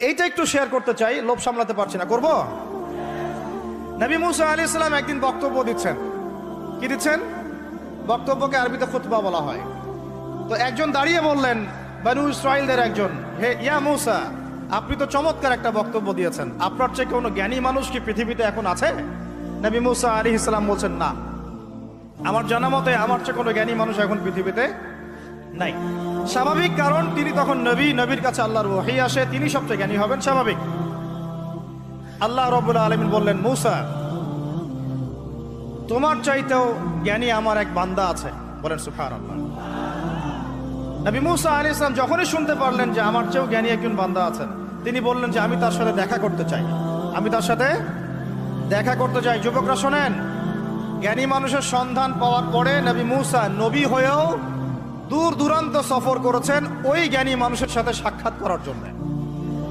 এইটা একটু শেয়ার করতে চাই, লোভ সামলাতে পারছি না, করব। নবী মুসা আলাইহিস সালাম একদিন বক্তব্য দিচ্ছেন। কি দিচ্ছেন? বক্তব্যকে আরবিতে খুতবা বলা হয়। তো একজন দাঁড়িয়ে বললেন, বনু ইসরাইলদের একজন, হে ইয়া মুসা, আপনি তো চমৎকার একটা বক্তব্য দিয়েছেন, আপনার চেয়ে কোনো জ্ঞানী মানুষ কি পৃথিবীতে এখন আছে? নবী মুসা আলাইহিস সালাম বলছেন, না, আমার জানা মতে আমার চেয়ে কোনো জ্ঞানী মানুষ এখন পৃথিবীতে নাই। স্বাভাবিক, কারণ তিনি তখন নবী, নবীর কাছে আল্লাহর ওহী আসে, তিনি সবচেয়ে জ্ঞানী হবেন, স্বাভাবিক। আল্লাহ রাব্বুল আলামিন বললেন, মুসা, তোমার চাইতেও জ্ঞানী আমার এক বান্দা আছে। বলেন সুবহানাল্লাহ। নবী মুসা আলাইহিস সালাম যখনই শুনতে পারলেন যে আমার চেয়েও জ্ঞানী একজন বান্দা আছেন, তিনি বললেন যে আমি তার সাথে দেখা করতে চাই, আমি তার সাথে দেখা করতে চাই। যুবকরা শোনেন, জ্ঞানী মানুষের সন্ধান পাওয়ার পরে নবী মুসা নবী হয়েও দূর দূরান্ত সফর করেছেন ওই জ্ঞানী মানুষের সাথে সাক্ষাৎ করার জন্য।